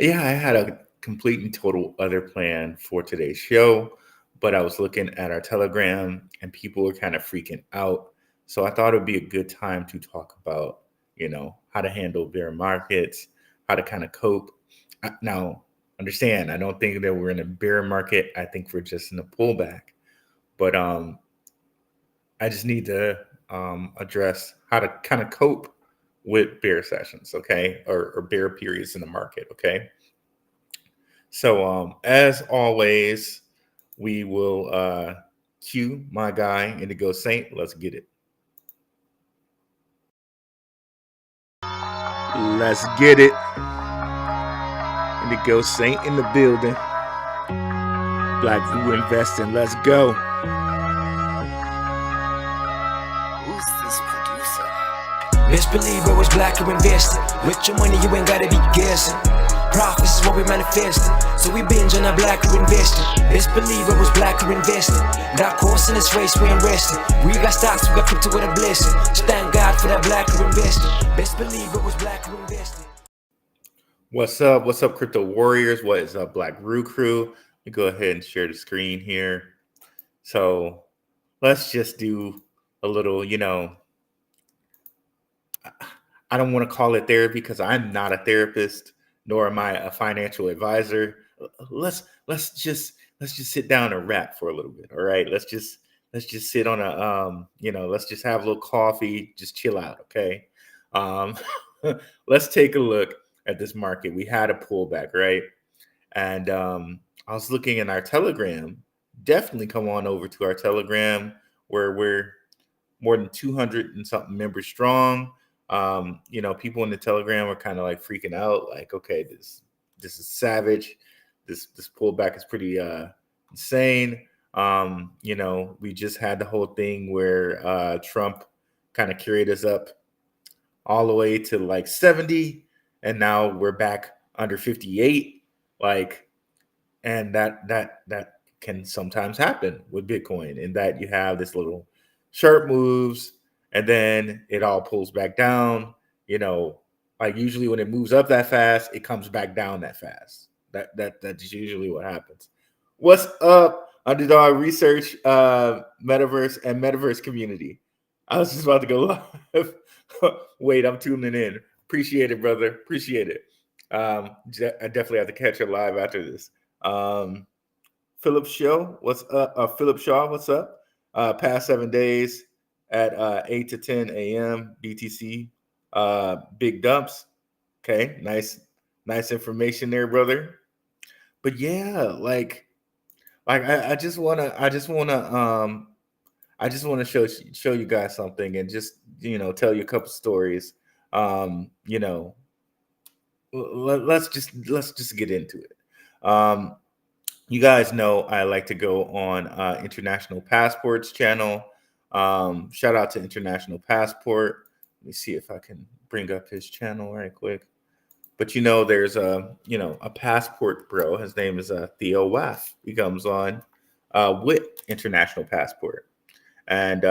Yeah, I had a complete and total other plan for today's show, but I was looking at our Telegram and people were kind of freaking out. So I thought it would be a good time to talk about, how to handle bear markets, how to kind of cope. Now, understand, I don't think that we're in a bear market. I think we're just in a pullback. But I just need to address how to kind of cope with bear sessions, okay, or bear periods in the market, okay. So, as always, we will cue my guy, Indigo Saint. Let's get it. Let's get it. Indigo Saint in the building. Black View Investing. Let's go. Who's this producer? Best believe I was black or invested. With your money, you ain't gotta be guessing. Profits is what we manifested. So we binge on our black or invested. Best believe I was black or invested. That course in this race we ain't resting. We got stocks, we got crypto with a blessing. So thank God for that black or invested. Best believe I was black or invested. What's up? What's up, crypto warriors? What is up, Black Roo Crew? Let me go ahead and share the screen here. So let's just do a little, I don't want to call it therapy because I'm not a therapist, nor am I a financial advisor. Let's just sit down and rap for a little bit. All right. Let's just sit on a let's just have a little coffee, just chill out. Okay. Let's take a look at this market. We had a pullback, right? And I was looking in our Telegram. Definitely come on over to our Telegram where we're more than 200 and something members strong. People in the Telegram are kind of like freaking out, like, okay, this is savage. This pullback is pretty insane. We just had the whole thing where Trump kind of carried us up all the way to like 70, and now we're back under 58. And that can sometimes happen with Bitcoin, in that you have this little sharp moves and then it all pulls back down. Like usually when it moves up that fast, it comes back down that fast. That's usually what happens. What's up, Underdog Research, Metaverse and Metaverse community? I was just about to go live. Wait, I'm tuning in. Appreciate it, brother. Appreciate it. I definitely have to catch it live after this. Philip Shaw, what's up? Philip Shaw, what's up? Past 7 days at 8 to 10 a.m. BTC. Big dumps. Okay, nice information there, brother. But yeah, I just wanna show you guys something and just tell you a couple stories. Let's just get into it. You guys know I like to go on International Passport's channel. Shout out to International Passport. Let me see if I can bring up his channel right quick. But there's a passport bro. His name is Theo Waff. He comes on with International Passport, and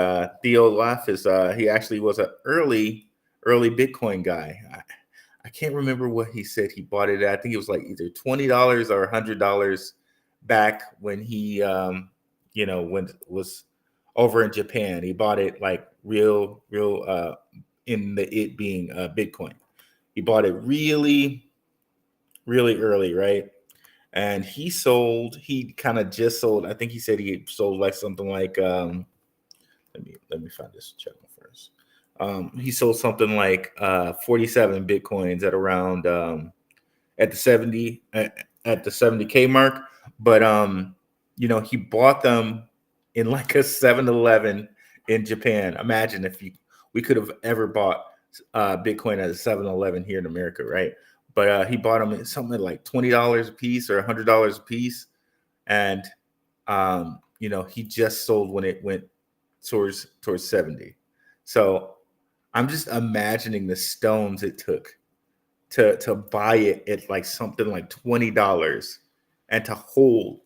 Theo Waff is he actually was an early Bitcoin guy. I can't remember what he said he bought it at. I think it was like either $20 or $100 back when he when it was over in Japan. He bought it like real in the it being Bitcoin. He bought it really early, right? And he kind of just sold. I think he said he sold like something like let me find this channel first. He sold something like 47 Bitcoins at around at the 70K mark. But he bought them in like a 7-Eleven in Japan. Imagine if we could have ever bought Bitcoin at a 7-Eleven here in America, right? But he bought them at something like $20 a piece or $100 a piece, and he just sold when it went towards 70. So I'm just imagining the stones it took to buy it at like something like $20 and to hold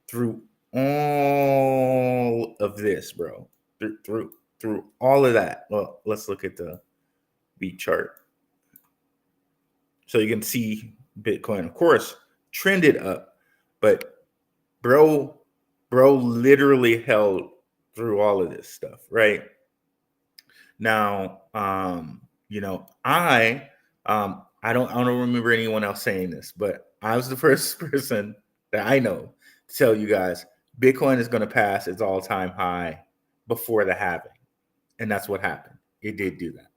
through all of this, bro. Through all of that. Well, let's look at the week chart. So you can see Bitcoin, of course, trended up, but bro literally held through all of this stuff, right? Now, I don't remember anyone else saying this, but I was the first person that I know to tell you guys Bitcoin is going to pass its all-time high before the halving, and that's what happened. It did do that.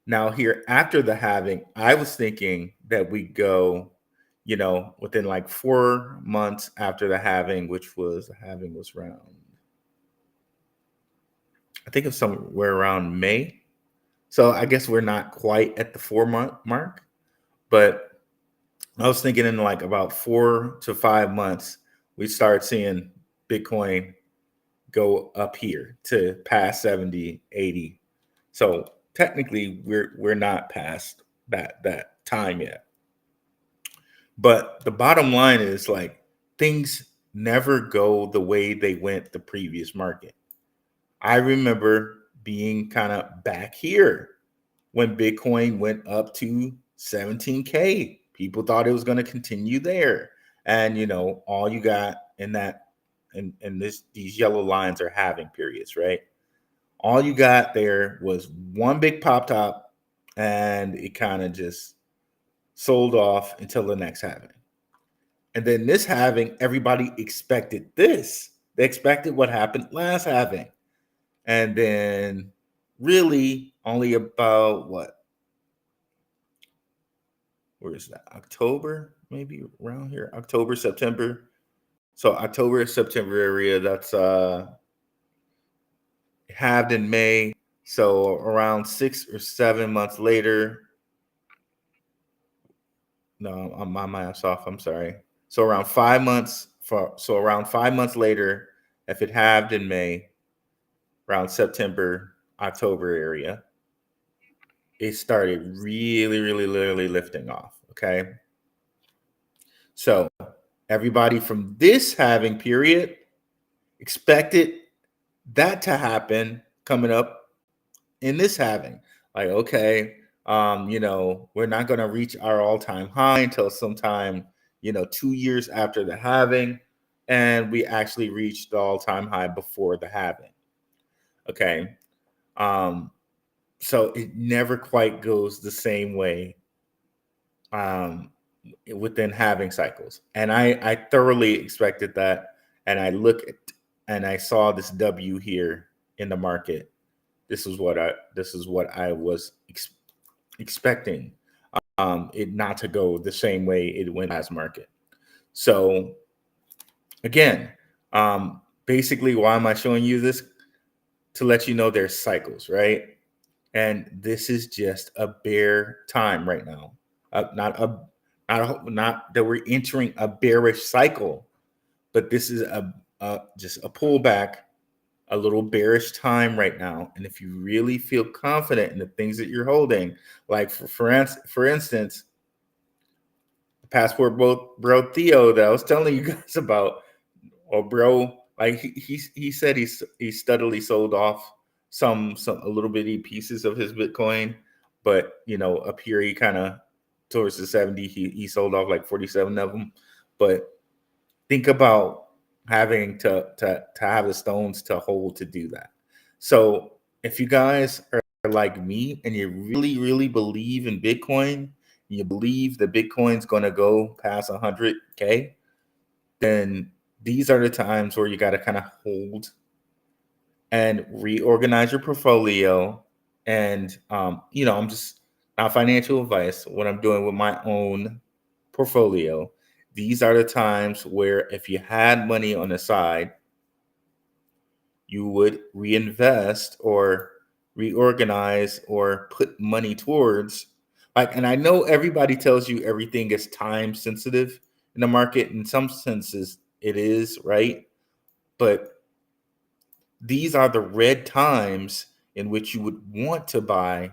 Now here after the halving, I was thinking that we go, within like 4 months after the halving, the halving was around, I think it's somewhere around May. So I guess we're not quite at the 4 month mark, but I was thinking in like about 4 to 5 months, we start seeing Bitcoin go up here to past 70, 80. So technically we're not past that time yet. But the bottom line is like things never go the way they went the previous market. I remember being kind of back here when Bitcoin went up to 17K. People thought it was going to continue there. And all you got in that and these yellow lines are halving periods, right? All you got there was one big pop top and it kind of just sold off until the next halving. And then this halving, everybody expected this. They expected what happened last halving. And then really only about where is that? October, maybe around here. October, September. So October, September area, that's halved in May. So around 6 or 7 months later. No, my math's off. I'm sorry. So around 5 months around 5 months later, if it halved in May, around September, October area, it started really, really, literally lifting off. Okay. So everybody from this halving period expected that to happen coming up in this halving. Like, okay, we're not going to reach our all-time high until sometime, 2 years after the halving. And we actually reached the all-time high before the halving. Okay. So it never quite goes the same way within halving cycles. And I thoroughly expected that. And I saw this W here in the market. This is what I was expecting it not to go the same way it went last market. So again, basically, why am I showing you this? To let you know there's cycles, right? And this is just a bear time right now. Not that we're entering a bearish cycle, but this is just a pullback, a little bearish time right now. And if you really feel confident in the things that you're holding, like for instance, the passport bro Theo that I was telling you guys about, or bro, like he said he steadily sold off some a little bitty pieces of his Bitcoin, but up here he kind of towards the 70 he sold off like 47 of them. But think about having to have the stones to hold to do that. So if you guys are like me and you really, really believe in Bitcoin, you believe that Bitcoin's going to go past 100K, then these are the times where you got to kind of hold and reorganize your portfolio. And I'm just not financial advice. What I'm doing with my own portfolio, these are the times where if you had money on the side, you would reinvest or reorganize or put money towards, like, and I know everybody tells you everything is time sensitive in the market. In some senses it is, right? But these are the red times in which you would want to buy.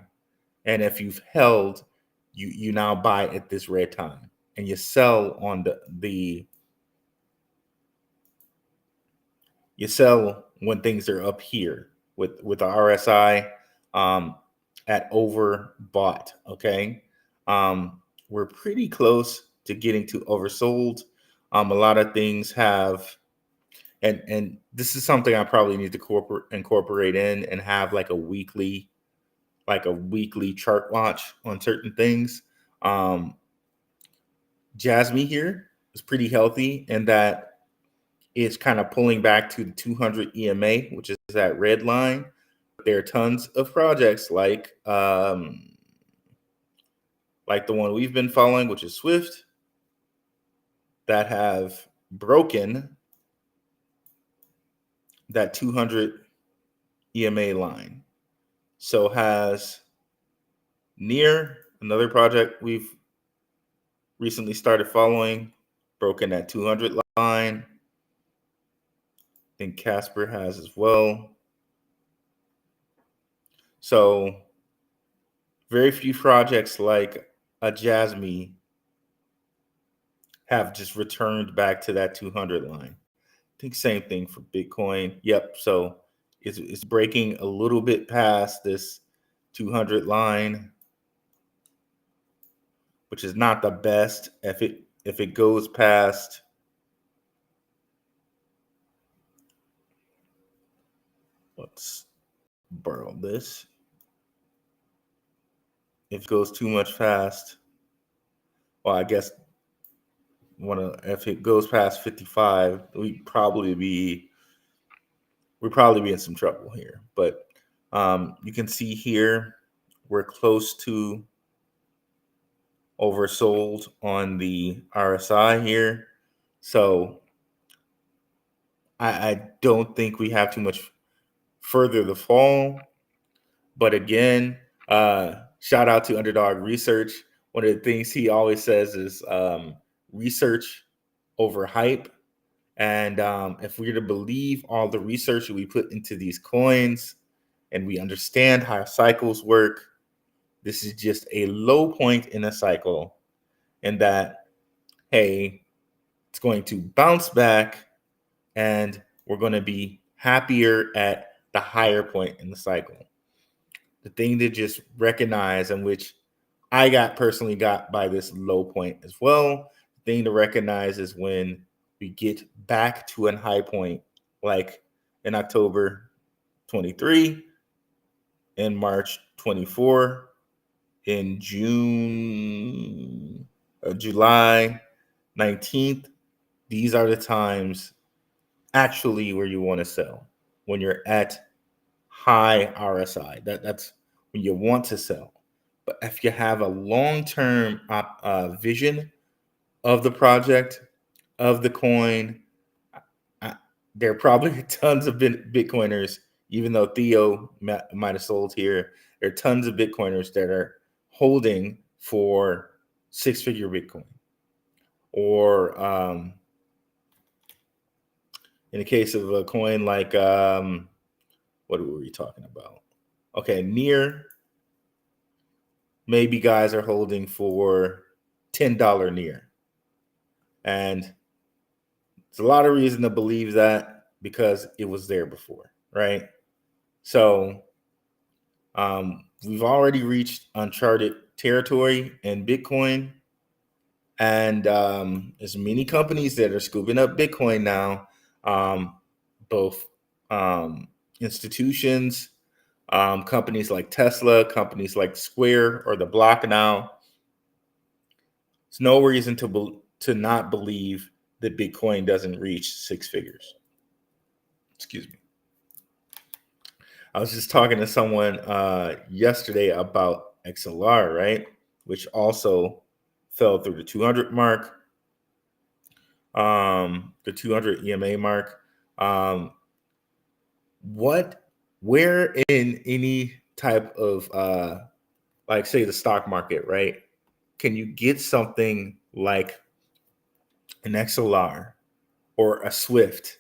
And if you've held, you now buy at this red time and you sell on you sell when things are up here with the RSI at overbought. Okay. we're pretty close to getting to oversold. A lot of things have, and this is something I probably need to incorporate in and have like a weekly chart watch on certain things. Jasmine here is pretty healthy in that it's kind of pulling back to the 200 EMA, which is that red line. There are tons of projects like the one we've been following, which is SWFT, that have broken that 200 EMA line. So has Near, another project we've recently started following, broken that 200 line. I think Casper has as well. So very few projects like a Jasmine have just returned back to that 200 line. I think same thing for Bitcoin. Yep. So it's breaking a little bit past this 200 line, which is not the best. If it goes past, let's borrow this. If it goes too much fast, well, I guess if it goes past 55, we'd probably be in some trouble here. But you can see here we're close to oversold on the RSI here. So I don't think we have too much further to fall. But again, shout out to Underdog Research. One of the things he always says is research over hype. And if we're to believe all the research that we put into these coins and we understand how cycles work, this is just a low point in a cycle, and that, hey, it's going to bounce back and we're going to be happier at the higher point in the cycle. The thing to just recognize, and which I personally got by this low point as well, the thing to recognize is when we get back to a high point, like in October 23, in March 24, in July 19th, these are the times actually where you want to sell, when you're at high RSI. That's when you want to sell. But if you have a long-term vision of the project, of the coin, there are probably tons of Bitcoiners, even though Theo might have sold here, there are tons of Bitcoiners that are holding for six-figure Bitcoin. Or in the case of a coin like, what were we talking about? Okay, Near, maybe guys are holding for $10 Near. And there's a lot of reason to believe that because it was there before, right? So we've already reached uncharted territory in Bitcoin. And there's many companies that are scooping up Bitcoin now, both institutions, companies like Tesla, companies like Square or the Block now. There's no reason to not believe that Bitcoin doesn't reach six figures. Excuse me. I was just talking to someone yesterday about XLR, right? Which also fell through the 200 mark, the 200 EMA mark. Where in any type of, like say the stock market, right? Can you get something like an XLR or a SWFT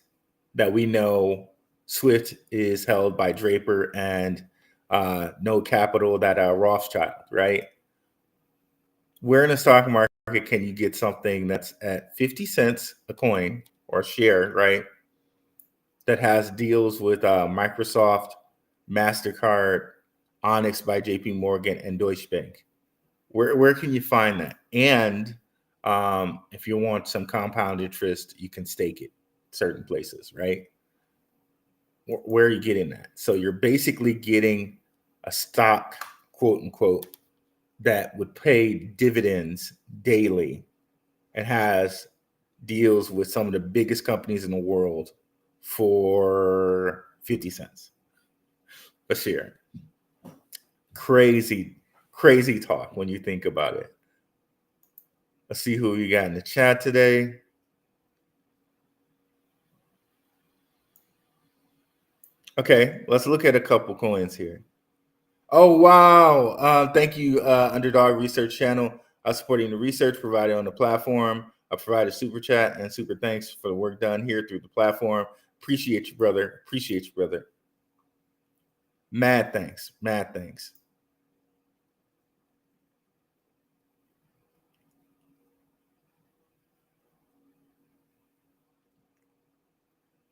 that we know SWFT is held by Draper and no capital that are Rothschild, right? Where in the stock market can you get something that's at 50 cents a coin or a share, right? That has deals with Microsoft, MasterCard, Onyx by JP Morgan, and Deutsche Bank. Where can you find that? And if you want some compound interest, you can stake it certain places, right? Where are you getting that? So you're basically getting a stock, quote unquote, that would pay dividends daily and has deals with some of the biggest companies in the world for 50 cents a share. Crazy, crazy talk when you think about it. Let's see who you got in the chat today. Okay, let's look at a couple coins here. Oh, wow. Thank you, Underdog Research Channel, supporting the research provided on the platform. I provided super chat and super thanks for the work done here through the platform. Appreciate you, brother. Appreciate you, brother. Mad thanks. Mad thanks.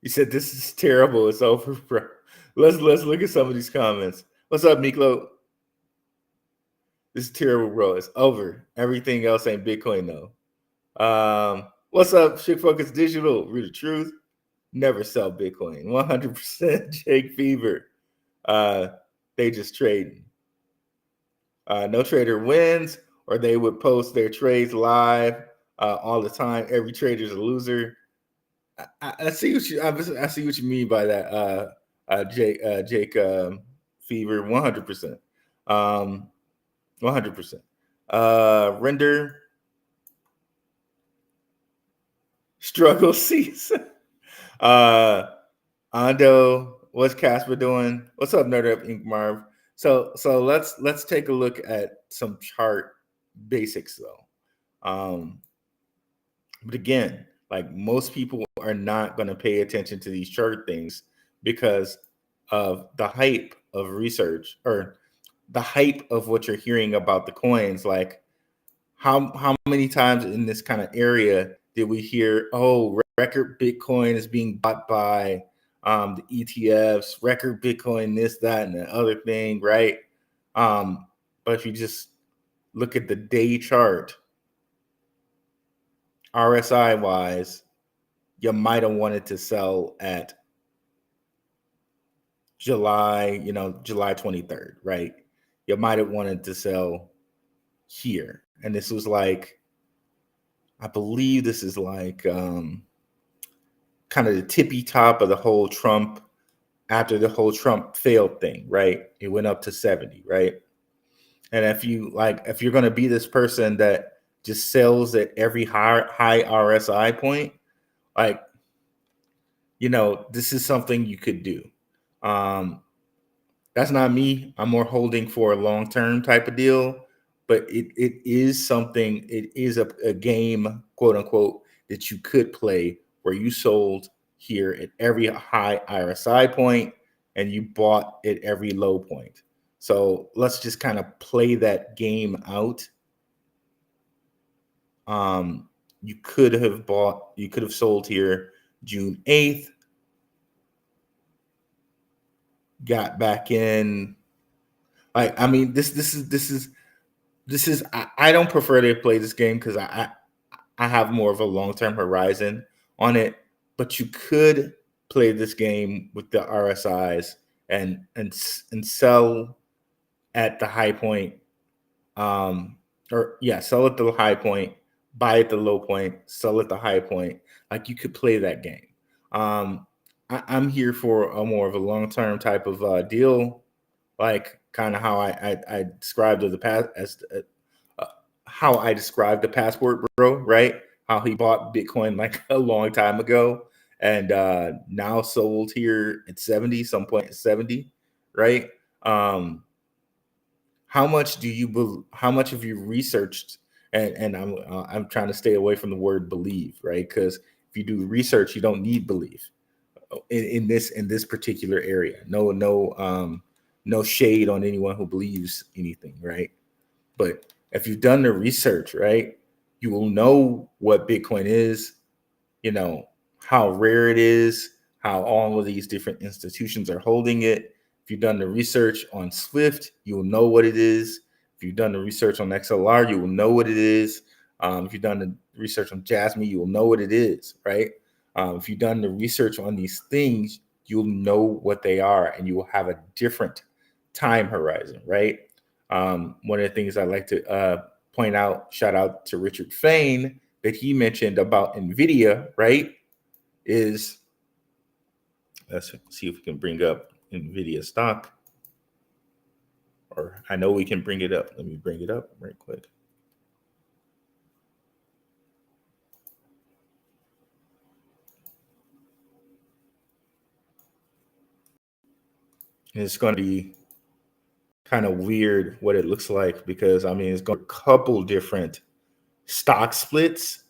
You said this is terrible. It's over, bro. Let's look at some of these comments. What's up, Miklo? This is terrible, bro. It's over. Everything else ain't Bitcoin, though. What's up, Shit Focus Digital? Real truth. Never sell Bitcoin. 100% Jake Fever. They just trading. No trader wins, or they would post their trades live all the time. Every trader's a loser. I see what I see what you mean by that, Jake Fever. 100%. 100%. Render struggle season. Ando, what's Casper doing? What's up, Nerd Up Inc. Marv? So let's take a look at some chart basics though. But again, like most people are not going to pay attention to these chart things because of the hype of research or the hype of what you're hearing about the coins. Like how many times in this kind of area did we hear, oh, record Bitcoin is being bought by the ETFs, record Bitcoin, this, that, and the other thing, right? But if you just look at the day chart, RSI wise, you might have wanted to sell at July 23rd, right? You might have wanted to sell here. And this was like, I believe this is like kind of the tippy top of the whole Trump, after the whole Trump failed thing, right? It went up to 70, right? And if you're going to be this person that just sells at every high RSI point, like, this is something you could do. That's not me. I'm more holding for a long-term type of deal, but it is something, it is a game, quote unquote, that you could play where you sold here at every high RSI point and you bought at every low point. So let's just kind of play that game out. You could have sold here June 8th, got back in. Like, I mean, this is I don't prefer to play this game because I have more of a long-term horizon on it, but you could play this game with the RSIs and sell at the high point, sell at the high point, buy at the low point, sell at the high point. Like, you could play that game. I'm here for a more of a long-term type of deal, like kind of how I described the past as how I described the passport bro, right? How he bought Bitcoin like a long time ago and now sold here at 70, some point at 70, right? How much have you researched? And I'm trying to stay away from the word believe, right? Because if you do research, you don't need belief in this particular area. No shade on anyone who believes anything, right? But if you've done the research, right, you will know what Bitcoin is, how rare it is, how all of these different institutions are holding it. If you've done the research on SWIFT, you'll know what it is. If you've done the research on XLR, you will know what it is. If you've done the research on Jasmine, you will know what it is, right? If you've done the research on these things, you'll know what they are, and you will have a different time horizon, right? One of the things I like to point out, shout out to Richard Fain, that he mentioned about NVIDIA, right, is, let's see if we can bring up NVIDIA stock. Or I know we can bring it up. Let me bring it up right quick. And it's going to be kind of weird what it looks like, because I mean, it's got a couple different stock splits.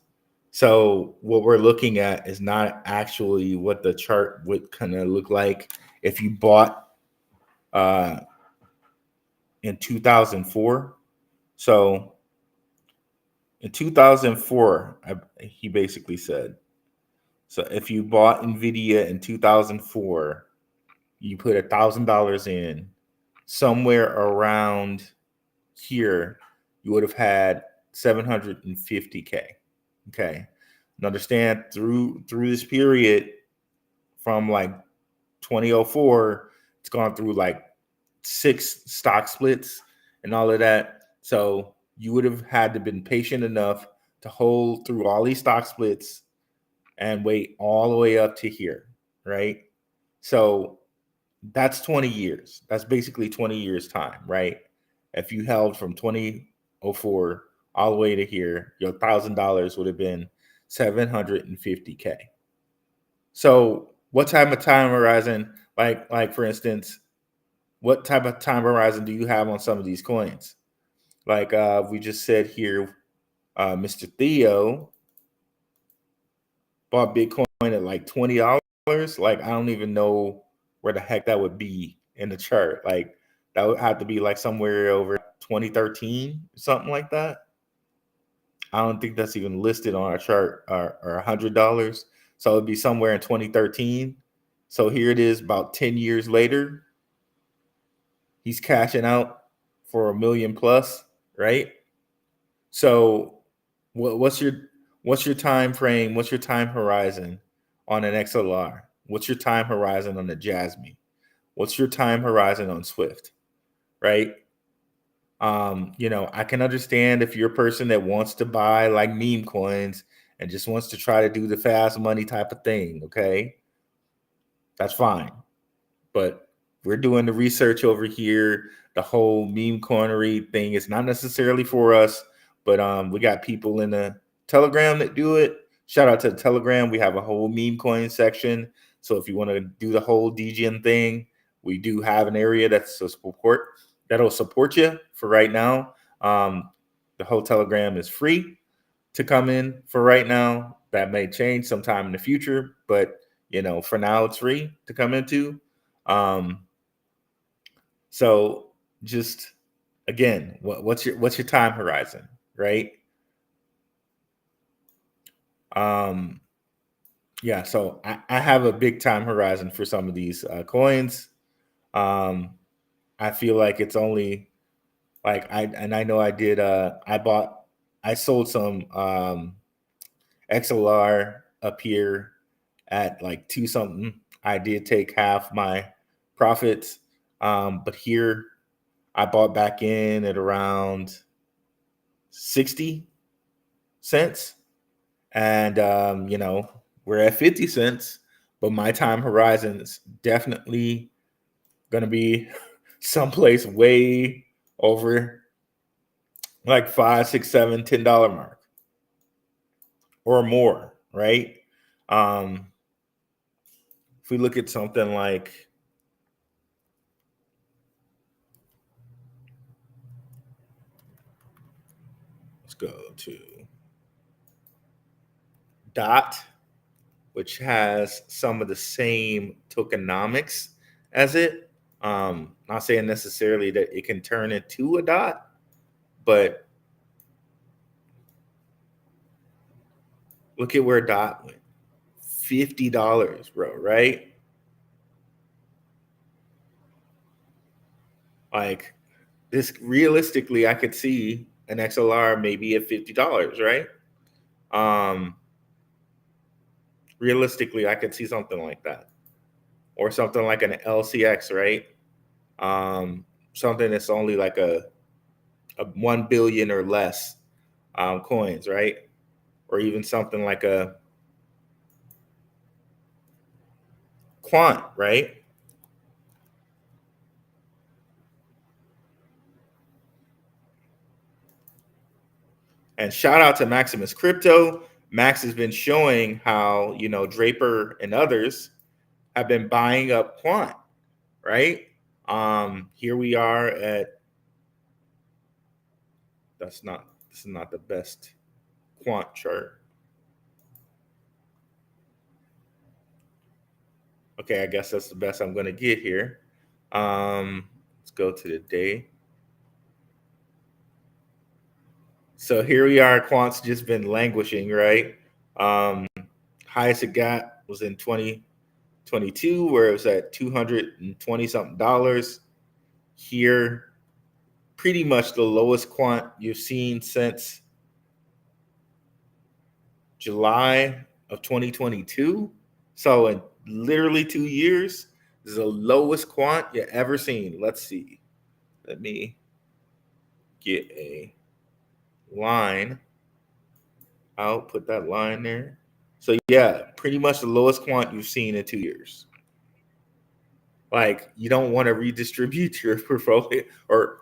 So what we're looking at is not actually what the chart would kind of look like if you bought in 2004. So in 2004, he basically said, so if you bought NVIDIA in 2004, you put $1,000 in, somewhere around here, you would have had 750K. Okay. And understand through this period from like 2004, it's gone through like 6 stock splits and all of that. So you would have had to been patient enough to hold through all these stock splits and wait all the way up to here, right? So that's 20 years. That's basically 20 years time, right? If you held from 2004 all the way to here, your $1,000 would have been 750K. So what type of time horizon, like for instance, what type of time horizon do you have on some of these coins? Like we just said here, Mr. Theo bought Bitcoin at like $20. Like I don't even know where the heck that would be in the chart. Like that would have to be like somewhere over 2013, something like that. I don't think that's even listed on our chart, or $100. So it'd be somewhere in 2013. So here it is, about 10 years later. He's cashing out for $1 million plus, right? So what's your time frame? What's your time horizon on an XLR? What's your time horizon on the Jasmine? What's your time horizon on Swift? Right? I can understand if you're a person that wants to buy like meme coins and just wants to try to do the fast money type of thing. Okay. That's fine. But we're doing the research over here. The whole meme coinery thing is not necessarily for us, but we got people in the Telegram that do it. Shout out to the Telegram. We have a whole meme coin section. So if you want to do the whole DGN thing, we do have an area that'll support you for right now. The whole Telegram is free to come in for right now. That may change sometime in the future, but for now it's free to come into. So just again, what's your time horizon, right? Yeah, so I have a big time horizon for some of these coins. I feel like it's only like I know I did I sold some XLR up here at like 2 something. I did take half my profits. But here I bought back in at around 60 cents. And we're at 50 cents, but my time horizon is definitely gonna be someplace way over like $5, $6, $7, $10 mark or more, right? If we look at something like, let's go to DOT, which has some of the same tokenomics as it. Not saying necessarily that it can turn into a DOT, but look at where DOT went. $50, bro, right? Like this realistically, I could see an XLR maybe at $50, right? Realistically, I could see something like that, or something like an LCX, right? Something that's only like a 1 billion or less coins, right? Or even something like a quant, right? And shout out to Maximus Crypto. Max has been showing how, you know, Draper and others have been buying up quant, right? Here we are at, this is not the best quant chart. Okay, I guess that's the best I'm going to get here. Let's go to the day. So here we are. Quant's just been languishing, right? Highest it got was in 2022, where it was at $220 something. Here, pretty much the lowest quant you've seen since July of 2022. So in literally 2 years, this is the lowest quant you ever seen. Let's see. Let me get a line. I'll put that line there. So yeah, pretty much the lowest quant you've seen in 2 years. Like, you don't want to redistribute your portfolio, or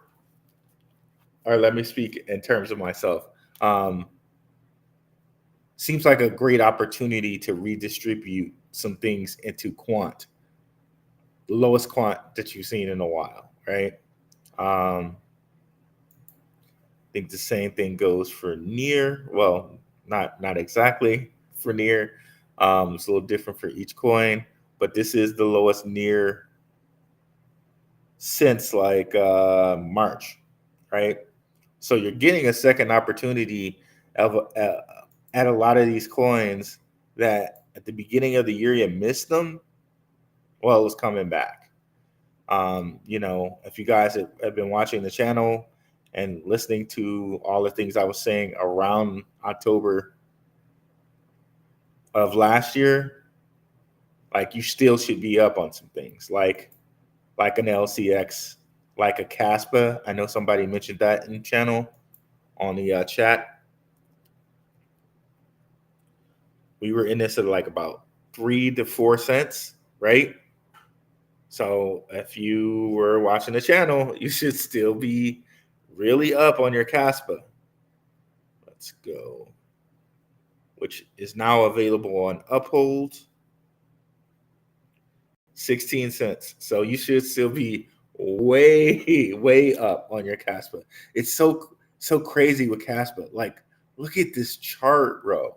let me speak in terms of myself. Seems like a great opportunity to redistribute some things into quant, the lowest quant that you've seen in a while, right? I think the same thing goes for near. Well, not exactly for near. It's a little different for each coin, but this is the lowest near since like March, right? So you're getting a second opportunity of, at a lot of these coins that at the beginning of the year you missed them. Well, it was coming back. You know, if you guys have been watching the channel and listening to all the things I was saying around October of last year, like, you still should be up on some things like an LCX, like a Caspa. I know somebody mentioned that in the channel on the chat. We were in this at like about 3 to 4 cents, right? So if you were watching the channel, you should still be really up on your Caspa. Let's go. Which is now available on Uphold. 16 cents. So you should still be way up on your Caspa. It's so crazy with Caspa. Like, look at this chart, bro.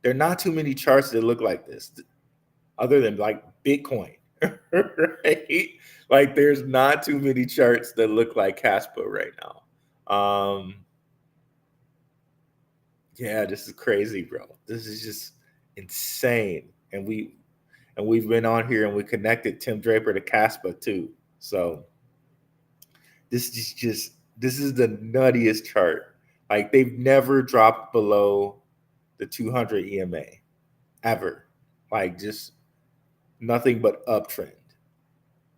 There are not too many charts that look like this, other than like Bitcoin, right? Like, there's not too many charts that look like Caspa right now. Yeah, this is crazy, bro. This is just insane. And we've been on here and we connected Tim Draper to Caspa too. So this is the nuttiest chart. Like, they've never dropped below the 200 EMA ever. Like, just nothing but uptrend.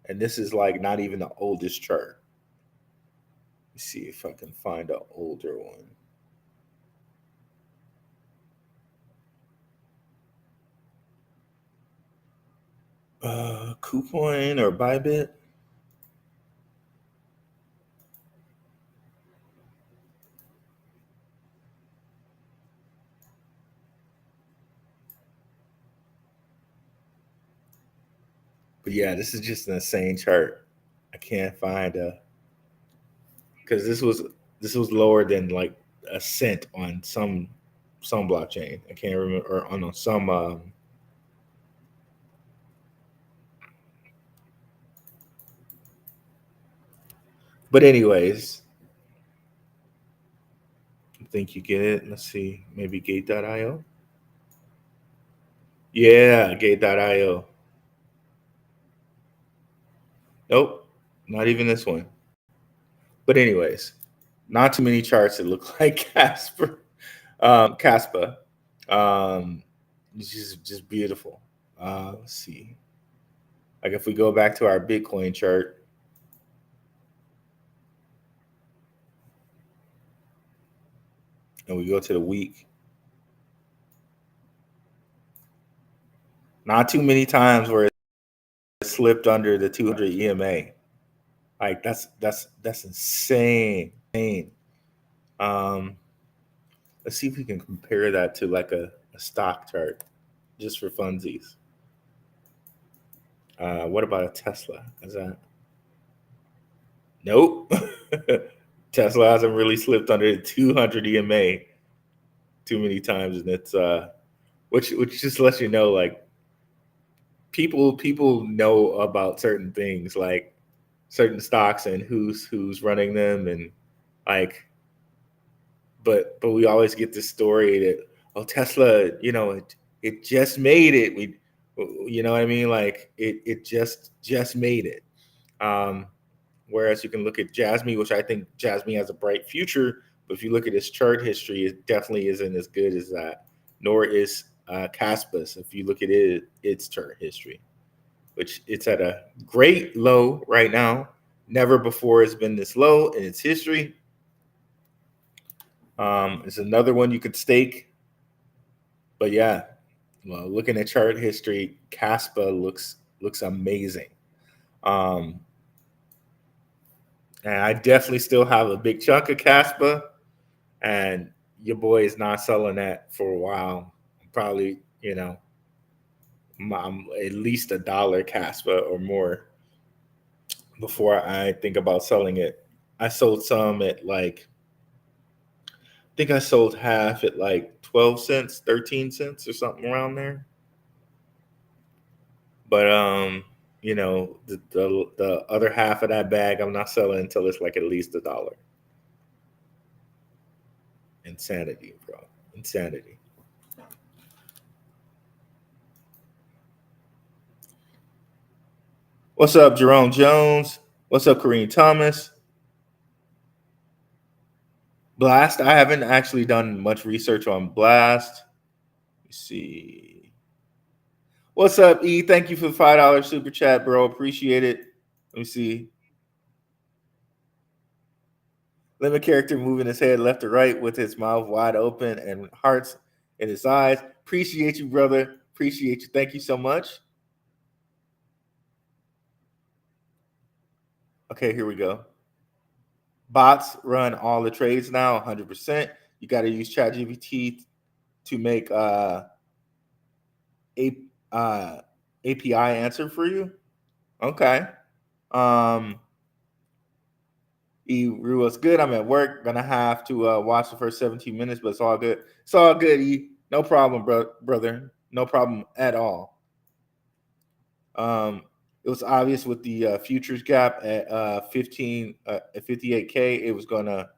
And this is like not even the oldest chart. Let's see if I can find an older one. KuCoin or Bybit. But yeah, this is just an insane chart. I can't find because this was lower than like a cent on some blockchain. I can't remember, or on some but anyways, I think you get it. Let's see, maybe Gate.io. Yeah, Gate.io. Nope, not even this one. But anyways, not too many charts that look like Caspa. It's just beautiful. Let's see. Like if we go back to our Bitcoin chart, and we go to the week, not too many times where it slipped under the 200 EMA. Like that's insane. Let's see if we can compare that to like a stock chart, just for funsies. What about a Tesla? Is that? Nope. Tesla hasn't really slipped under the 200 EMA too many times, and it's which just lets you know, like, people know about certain things, like certain stocks and who's running them, and like, but we always get this story that, oh, Tesla, it just made it. You know what I mean? Like it just made it. Whereas you can look at Jasmine, which I think Jasmine has a bright future, but if you look at its chart history, it definitely isn't as good as that. Nor is Caspas, if you look at its chart history, which it's at a great low right now. Never before has been this low in its history. It's another one you could stake. But yeah, well, looking at chart history, Caspa looks amazing. And I definitely still have a big chunk of Caspa, and your boy is not selling that for a while. Probably, I'm at least $1 Caspa or more before I think about selling it. I sold some at like, I think I sold half at like 12 cents, 13 cents or something around there. But the other half of that bag I'm not selling until it's like at least $1. Insanity, bro. Insanity. What's up, Jerome Jones? What's up, Kareem Thomas? Blast. I haven't actually done much research on Blast. Let's see. What's up, E? Thank you for the $5 super chat, bro. Appreciate it. Let me see. Lemon character moving his head left to right with his mouth wide open and hearts in his eyes. Appreciate you, brother. Appreciate you. Thank you so much. Okay, here we go. Bots run all the trades now, 100%. You got to use ChatGPT to make API answer for you. Okay. E was good. I'm at work. Gonna have to watch the first 17 minutes, but it's all good. It's all good, E. No problem, brother. No problem at all. It was obvious with the futures gap at 58K, it was gonna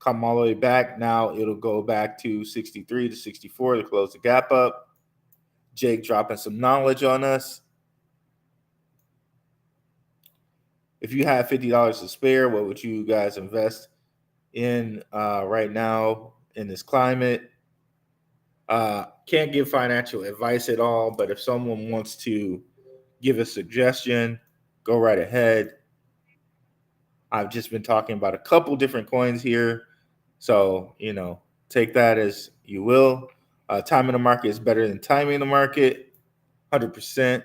come all the way back. Now it'll go back to 63 to 64 to close the gap up. Jake dropping some knowledge on us. If you have $50 to spare, what would you guys invest in right now in this climate? Can't give financial advice at all, but if someone wants to give a suggestion, go right ahead. I've just been talking about a couple different coins here, so take that as you will. Timing the market is better than timing the market, 100%.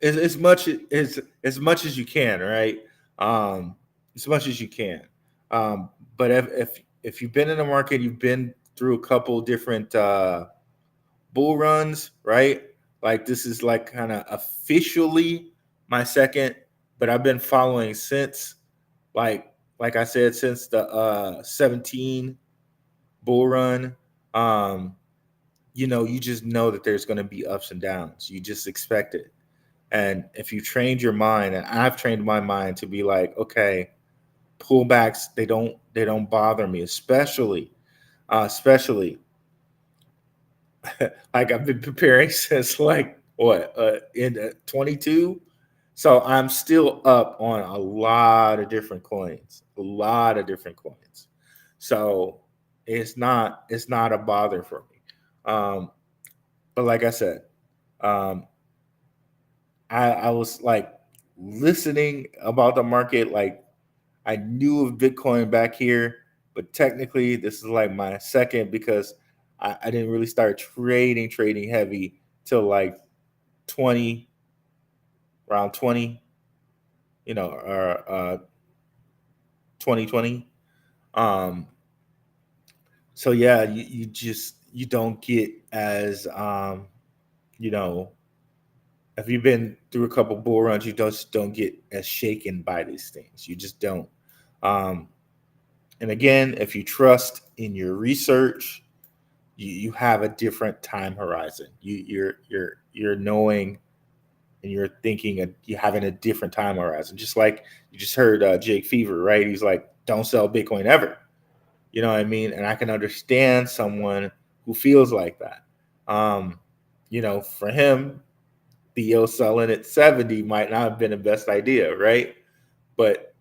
As much as you can, right? As much as you can. But if you've been in the market, you've been through a couple different bull runs, right? Like this is like kind of officially my second, but I've been following since, like I said, since the 17 bull run. You just know that there's going to be ups and downs. You just expect it. And if you trained your mind, and I've trained my mind to be like, okay, pullbacks, they don't bother me, especially like I've been preparing since like what in 22, So I'm still up on a lot of different coins, So it's not a bother for me. But like I said, um, I was like listening about the market, like I knew of Bitcoin back here, but technically this is like my second because I didn't really start trading heavy till like 20, around 20, or 2020. Um, so yeah, you don't get as you know, if you've been through a couple bull runs, you just don't get as shaken by these things. You just don't. Um, and again, if you trust in your research, you have a different time horizon. You're knowing and you're thinking you're having a different time horizon. Just like you just heard Jake Fever, right? He's like, "Don't sell Bitcoin ever." You know what I mean? And I can understand someone who feels like that. For him, Theo selling at 70 might not have been the best idea, right? But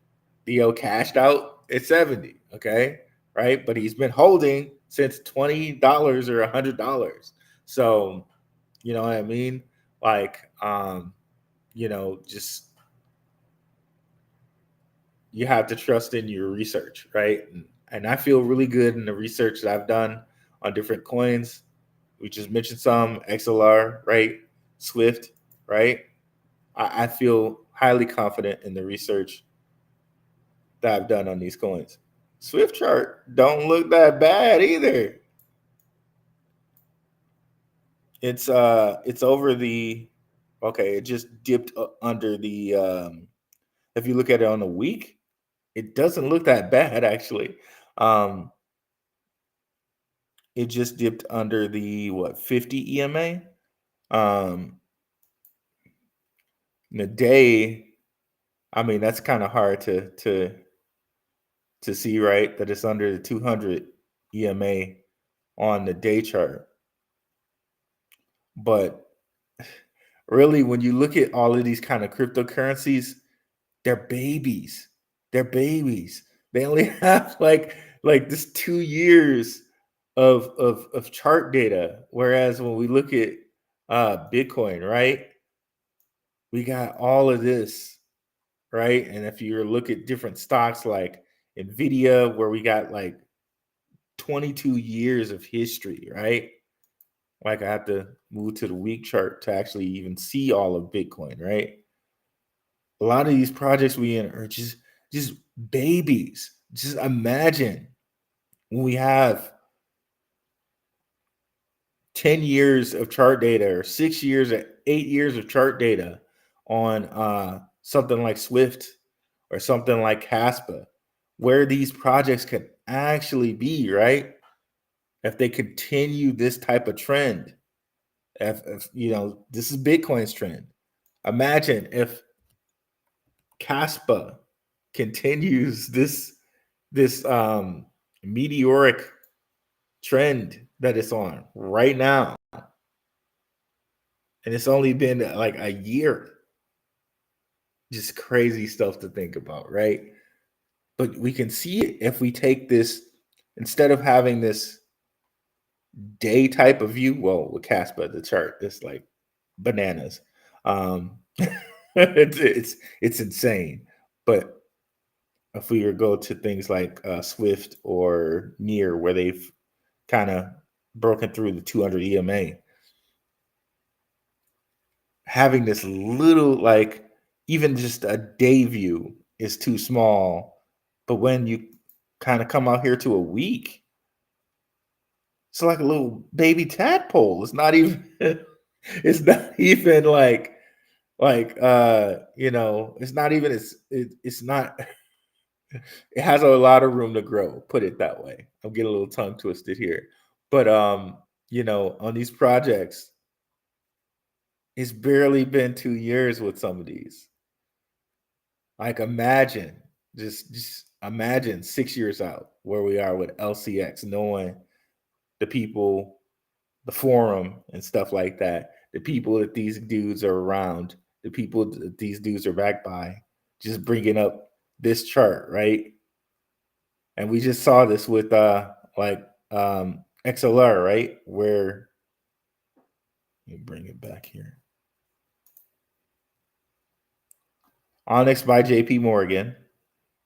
Theo cashed out at 70, okay? Right? But he's been holding since $20 or $100. So, you know what I mean? Like, just you have to trust in your research, right? And I feel really good in the research that I've done on different coins. We just mentioned some XLR, right? Swift, right? I feel highly confident in the research that I've done on these coins. Swift chart don't look that bad either. It's over the okay, it just dipped under the if you look at it on a week, it doesn't look that bad actually. Um it just dipped under the 50 EMA. Um in a day, I mean that's kind of hard to see, right? That it's under the 200 EMA on the day chart. But really, when you look at all of these kind of cryptocurrencies, they're babies. They're babies. They only have like this 2 years of chart data. Whereas when we look at Bitcoin, right, we got all of this, right? And if you look at different stocks like Nvidia, where we got like 22 years of history, right? Like I have to move to the week chart to actually even see all of Bitcoin, right? A lot of these projects we in are just babies. Just imagine when we have 10 years of chart data or 6 years or 8 years of chart data on something like Swift or something like Caspa, where these projects could actually be, right? If they continue this type of trend. If this is Bitcoin's trend. Imagine if Caspa continues this meteoric trend that it's on right now, and it's only been like a year. Just crazy stuff to think about, right? But we can see it if we take this instead of having this day type of view. Well, with Caspa, the chart is like bananas. Um, it's insane. But if we were go to things like Swift or Near, where they've kind of broken through the 200 EMA, having this little like even just a day view is too small. But when you kind of come out here to a week, it's like a little baby tadpole. It's not even it's not even it's not even it's not it has a lot of room to grow, put it that way. I'm getting a little tongue twisted here. But on these projects, it's barely been 2 years with some of these. Like imagine, just imagine 6 years out where we are with LCX, knowing the people, the forum and stuff like that, the people that these dudes are around the people that these dudes are backed by, just bringing up this chart, right? And we just saw this with XLR, right? Where, let me bring it back here. Onyx by JP Morgan,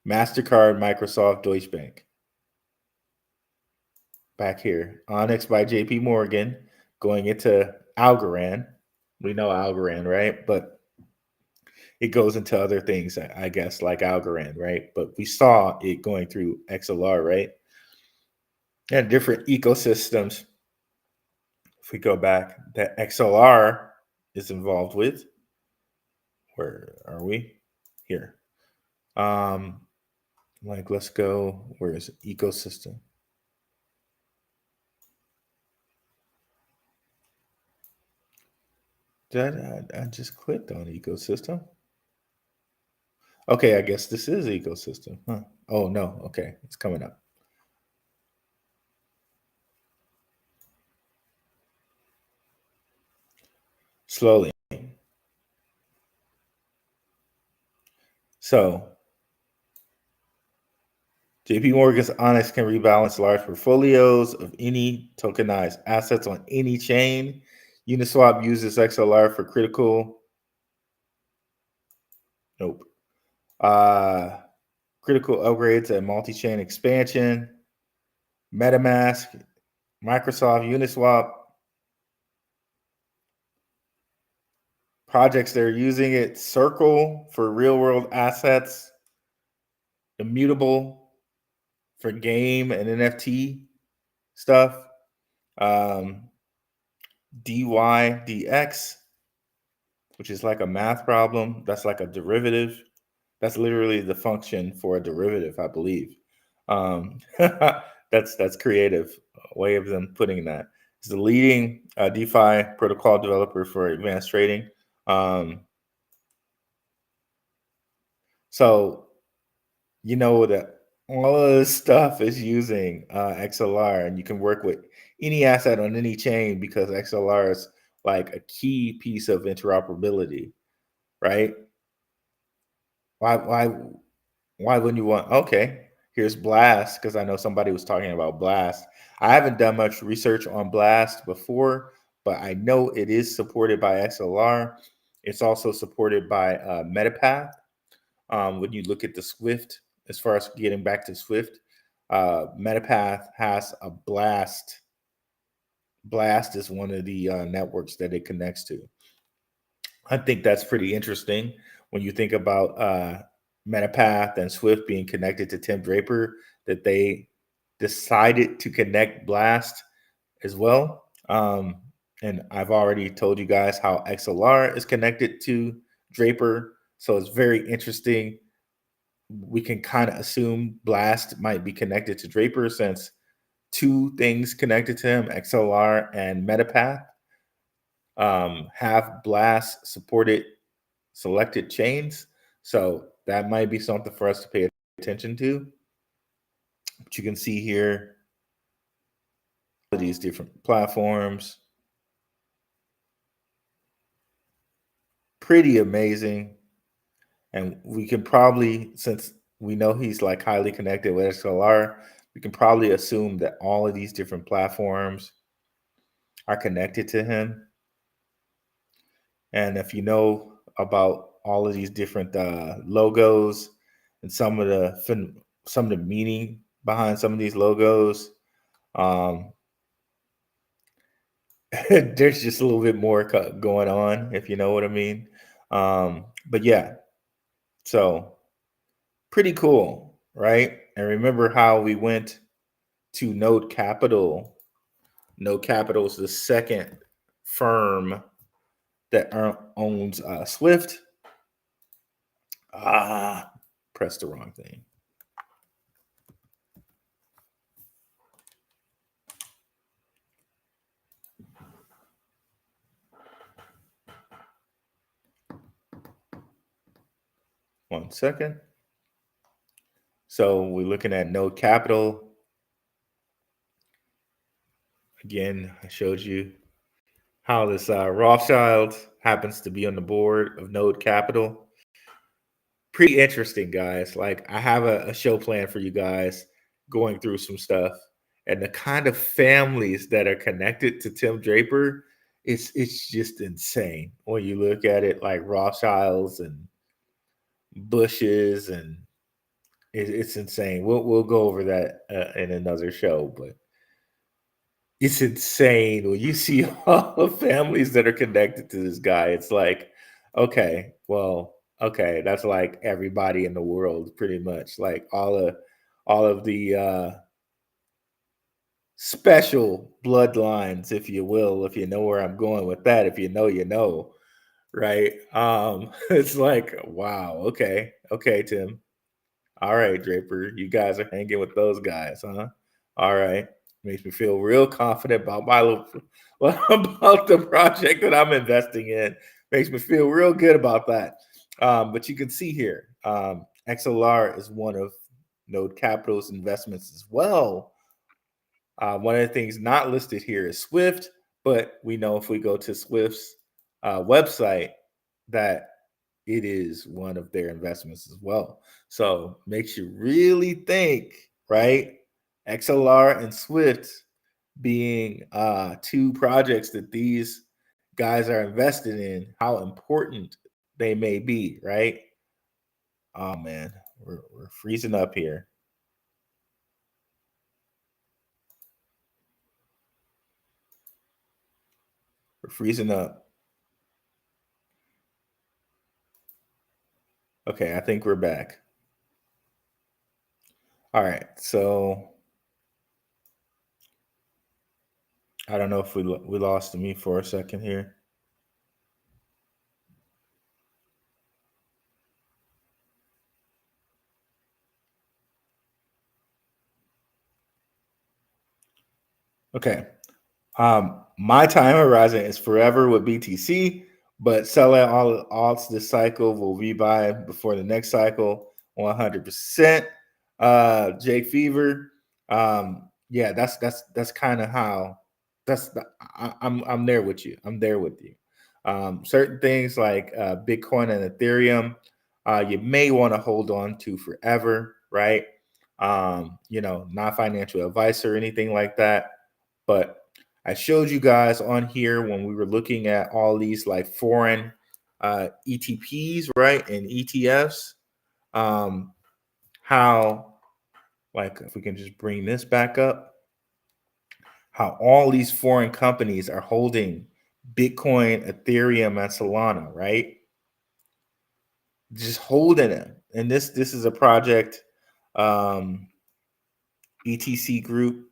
MasterCard, Microsoft, Deutsche Bank. Back here, Onyx by JP Morgan, going into Algorand. We know Algorand, right? But it goes into other things, I guess, like Algorand, right? But we saw it going through XLR, right? And different ecosystems. If we go back, that XLR is involved with. Where are we? Here. Let's go. Where is it? Ecosystem? I just clicked on ecosystem. Okay, I guess this is ecosystem. Huh. Oh no, okay, it's coming up. Slowly. So JP Morgan's Onyx can rebalance large portfolios of any tokenized assets on any chain. Uniswap uses XLR for critical. Nope. Critical upgrades and multi-chain expansion. MetaMask, Microsoft, Uniswap. Projects that are using it: Circle for real-world assets. Immutable for game and NFT stuff. DYDX, which is like a math problem. That's like a derivative. That's literally the function for a derivative, I believe. That's creative way of them putting that. It's the leading DeFi protocol developer for advanced trading. So you know that all of this stuff is using XLR, and you can work with any asset on any chain because XLR is like a key piece of interoperability, right? Why wouldn't you want? Okay, here's Blast, because I know somebody was talking about Blast. I haven't done much research on Blast before, but I know it is supported by XLR. It's also supported by Metapath. When you look at the SWFT, as far as getting back to SWFT, Metapath has a Blast. Blast is one of the networks that it connects to. I think that's pretty interesting when you think about Metapath and SWFT being connected to Tim Draper, that they decided to connect Blast as well. And I've already told you guys how XLR is connected to Draper. So it's very interesting. We can kind of assume Blast might be connected to Draper since two things connected to him, XLR and Metapath, have Blast supported selected chains. So that might be something for us to pay attention to. But you can see here these different platforms. Pretty amazing. And we can probably, since we know he's like highly connected with XLR, we can probably assume that all of these different platforms are connected to him. And if you know about all of these different logos and some of the meaning behind some of these logos, there's just a little bit more going on, if you know what I mean. But yeah, so pretty cool, right? And remember how we went to Node Capital. Node Capital is the second firm that owns SWFT. Pressed the wrong thing. One second. So we're looking at Node Capital. Again, I showed you how this Rothschild happens to be on the board of Node Capital. Pretty interesting, guys. Like, I have a show plan for you guys going through some stuff, and the kind of families that are connected to Tim Draper, it's just insane when you look at it, like Rothschilds and Bushes, and it's insane. We'll go over that in another show, but it's insane when you see all the families that are connected to this guy. It's like, okay, well, okay, that's like everybody in the world, pretty much. Like all of the special bloodlines, if you will, if you know where I'm going with that. If you know, you know, right? It's like, wow, okay, Tim. All right, Draper, you guys are hanging with those guys, huh? All right. Makes me feel real confident about about the project that I'm investing in. Makes me feel real good about that. But you can see here, XLR is one of Node Capital's investments as well. One of the things not listed here is Swift, but we know if we go to Swift's website that it is one of their investments as well. So makes you really think, right? XLR and Swift being two projects that these guys are invested in, how important they may be, right? Oh man, we're freezing up here. We're freezing up. Okay, I think we're back. All right, so I don't know if we lost me for a second here. Okay. My time horizon is forever with BTC, but selling all alts this cycle will rebuy before the next cycle 100%. Jake Fever. Yeah, that's kind of how I'm there with you. I'm there with you. Certain things like Bitcoin and Ethereum, you may want to hold on to forever, right? Not financial advice or anything like that. But I showed you guys on here when we were looking at all these like foreign ETPs, right, and ETFs, how, like, if we can just bring this back up, how all these foreign companies are holding Bitcoin, Ethereum, and Solana, right? Just holding them. And this is a project, ETC Group.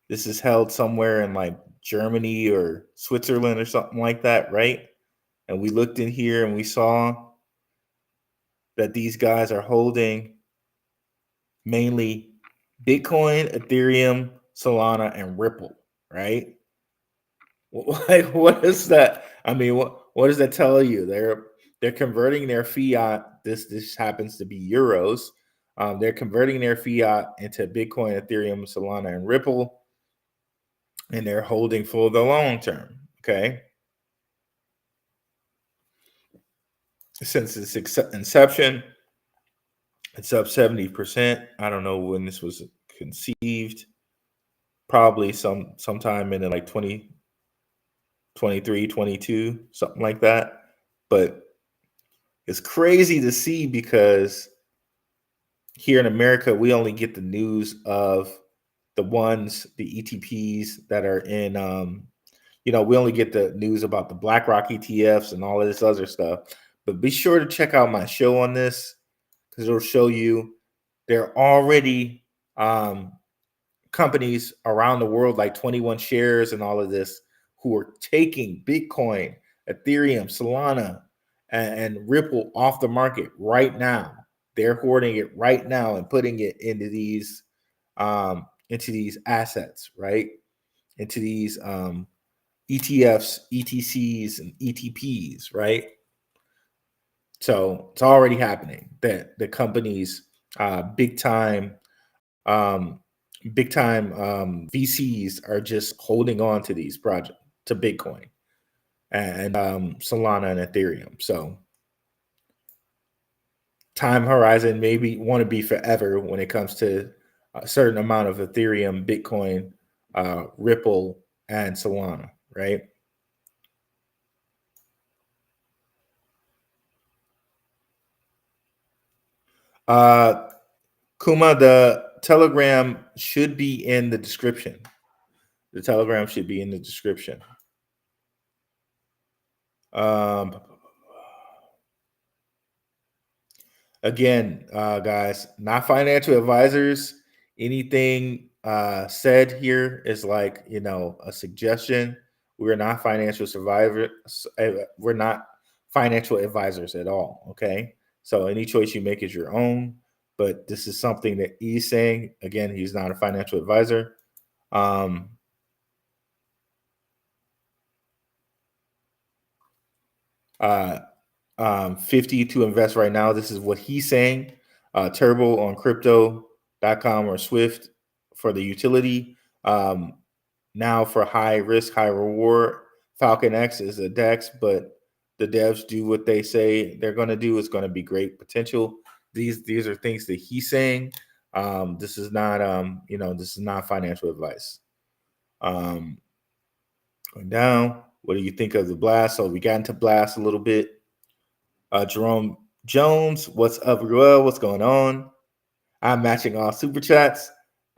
This is held somewhere in like Germany or Switzerland or something like that, right? And we looked in here and we saw that these guys are holding mainly Bitcoin, Ethereum, Solana, and Ripple, right? Like, what is that? I mean, what does that tell you? They're converting their fiat. This happens to be euros. They're converting their fiat into Bitcoin, Ethereum, Solana, and Ripple, and they're holding for the long term. Okay. Since its inception, it's up 70%. I don't know when this was conceived. Probably sometime in like 2023, 22, something like that. But it's crazy to see because here in America, we only get the news of the ETPs that are in, we only get the news about the BlackRock ETFs and all of this other stuff. But be sure to check out my show on this because it'll show you there are already companies around the world like 21 Shares and all of this who are taking Bitcoin, Ethereum, Solana, and Ripple off the market right now. They're hoarding it right now and putting it into these assets, right? Into these ETFs, ETCs, and ETPs, right? So it's already happening that the companies, big time VCs are just holding on to these projects, to Bitcoin. and Solana and Ethereum. So time horizon maybe want to be forever when it comes to a certain amount of Ethereum, Bitcoin, Ripple, and Solana, right? Kuma, the Telegram should be in the description. The Telegram should be in the description. Again, guys, not financial advisors. Anything said here is like, a suggestion. We're not financial survivors. We're not financial advisors at all. Okay. So any choice you make is your own. But this is something that he's saying. Again, he's not a financial advisor. 50 to invest right now. This is what he's saying. Turbo on crypto.com or Swift for the utility. Now for high risk, high reward, Falcon X is a DEX, but the devs do what they say they're going to do. It's going to be great potential. These are things that he's saying. This is not this is not financial advice. Going down. What do you think of the blast? So we got into blast a little bit. Jerome Jones, what's up, Ruel? What's going on? I'm matching all super chats,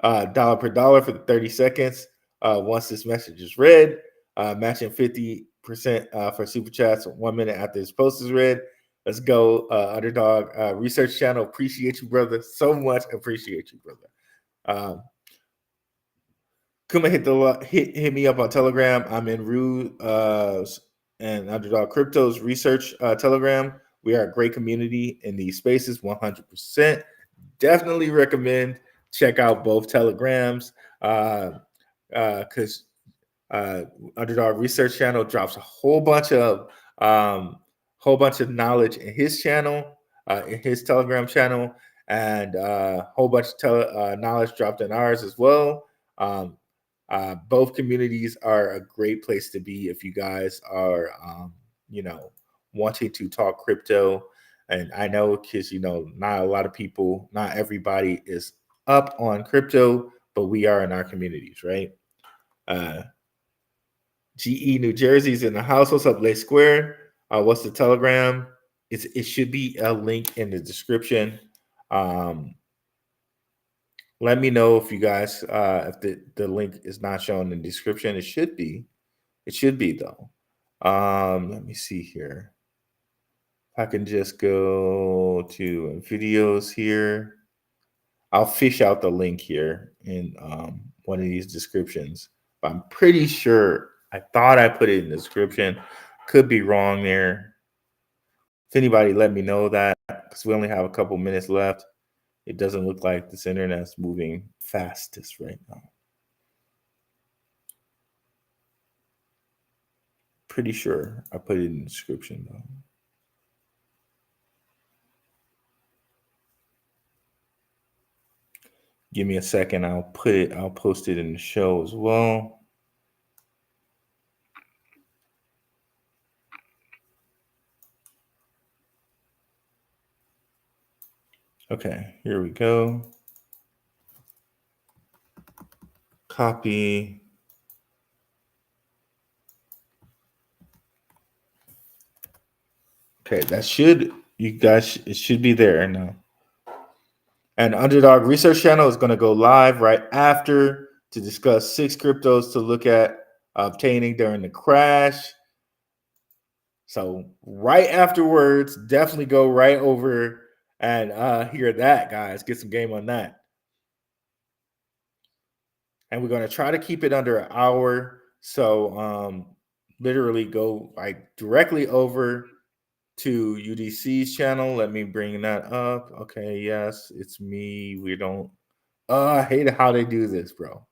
dollar per dollar for the 30 seconds. Once this message is read, matching 50% for super chats 1 minute after this post is read. Let's go, Underdog Research Channel. Appreciate you, brother. So much appreciate you, brother. Kuma hit me up on Telegram. I'm in Rue and Underdog Crypto's research Telegram. We are a great community in these spaces, 100%. Definitely recommend check out both Telegrams because Underdog Research Channel drops a whole bunch of knowledge in his channel, in his Telegram channel, and a whole bunch of knowledge dropped in ours as well. Both communities are a great place to be if you guys are, wanting to talk crypto. And I know because, not a lot of people, not everybody is up on crypto, but we are in our communities, right? GE New Jersey's in the house. What's up, Lay Square? What's the Telegram? It should be a link in the description. Let me know if you guys, if the link is not shown in the description. It should be. It should be, though. Let me see here. I can just go to videos here. I'll fish out the link here in one of these descriptions. But I'm pretty sure, I thought I put it in the description. Could be wrong there. If anybody let me know that, because we only have a couple minutes left. It doesn't look like this internet's moving fastest right now. Pretty sure I put it in the description, though. Give me a second. I'll post it in the show as well. Okay, here we go. Copy. Okay, it should be there now. And Underdog Research Channel is going to go live right after to discuss 6 cryptos to look at obtaining during the crash. So right afterwards, definitely go right over and hear that, guys. Get some game on that. And we're going to try to keep it under an hour. So literally go like directly over to UDC's channel. Let me bring that up. Okay, yes, it's me. We don't. I hate how they do this, bro.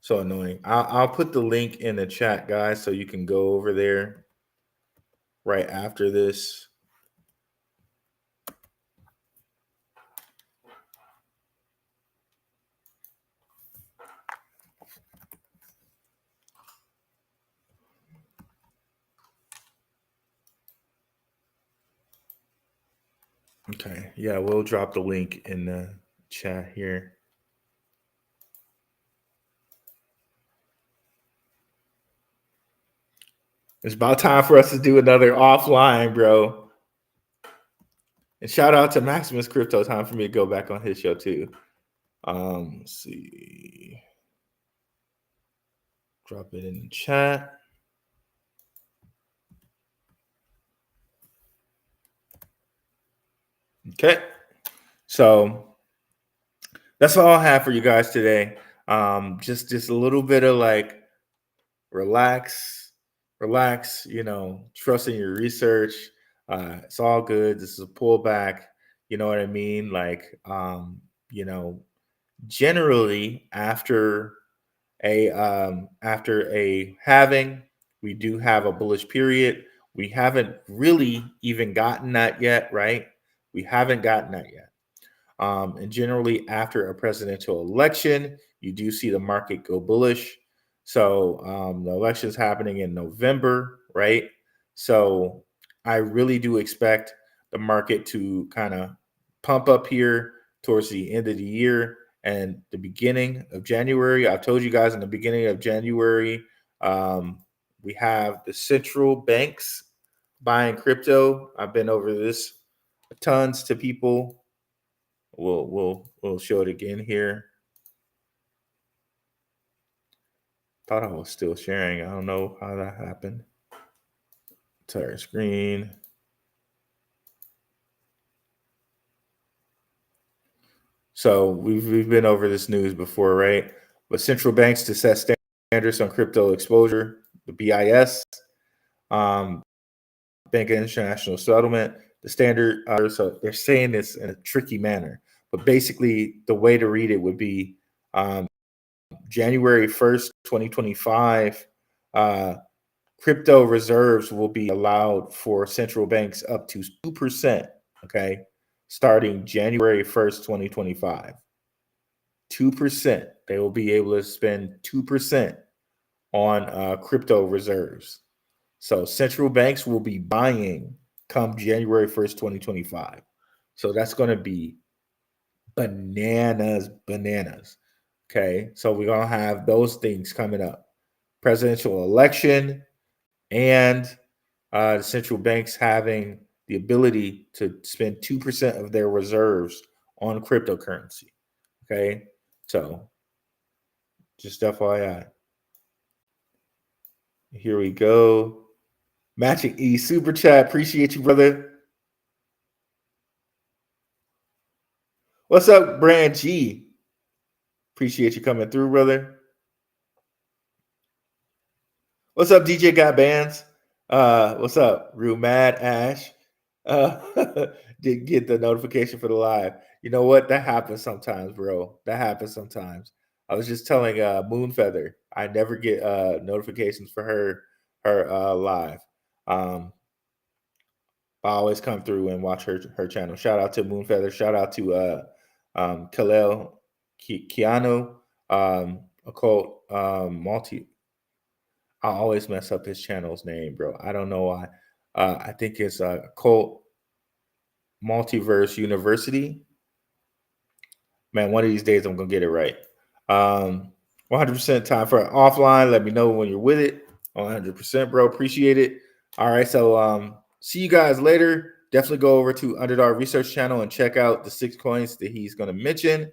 So annoying. I'll put the link in the chat, guys, so you can go over there right after this. Okay. Yeah, we'll drop the link in the chat here. It's about time for us to do another offline, bro. And shout out to Maximus Crypto. Time for me to go back on his show too. Let's see. Drop it in the chat. Okay. So that's all I have for you guys today. Just a little bit of like relax, trust in your research. It's all good. This is a pullback. You know what I mean? Like, generally after a halving, we do have a bullish period. We haven't really even gotten that yet, right? We haven't gotten that yet. And generally, after a presidential election, you do see the market go bullish. So the election is happening in November, right? So I really do expect the market to kind of pump up here towards the end of the year and the beginning of January. I told you guys in the beginning of January, we have the central banks buying crypto. I've been over this tons to people. We'll show it again here. Thought I was still sharing. I don't know how that happened. Entire screen. So we've been over this news before, right? But central banks to set standards on crypto exposure, the BIS, Bank of International Settlement, the standard. So they're saying this in a tricky manner, but basically the way to read it would be January 1st, 2025. Crypto reserves will be allowed for central banks up to 2%, okay, starting January 1st, 2025. 2%. They will be able to spend 2% on crypto reserves. So central banks will be buying come January 1st, 2025. So that's going to be bananas. Okay, so we're going to have those things coming up. Presidential election, and the central banks having the ability to spend 2% of their reserves on cryptocurrency. Okay, so just FYI. Here we go. Magic E Super Chat. Appreciate you, brother. What's up, Brand G? Appreciate you coming through, brother. What's up, DJ Got Bands? What's up, Real Mad Ash? Didn't get the notification for the live. You know what? That happens sometimes, bro. That happens sometimes. I was just telling Moonfeather, I never get notifications for her live. I always come through and watch her channel. Shout out to Moonfeather. Shout out to Kalel Keanu, Occult Multi. I always mess up his channel's name, bro. I don't know why. I think it's Occult Multiverse University. Man, one of these days I'm gonna get it right. 100% time for an offline. Let me know when you're with it. 100%, bro. Appreciate it. All right, so see you guys later. Definitely go over to Underdog Research Channel and check out the 6 coins that he's gonna mention.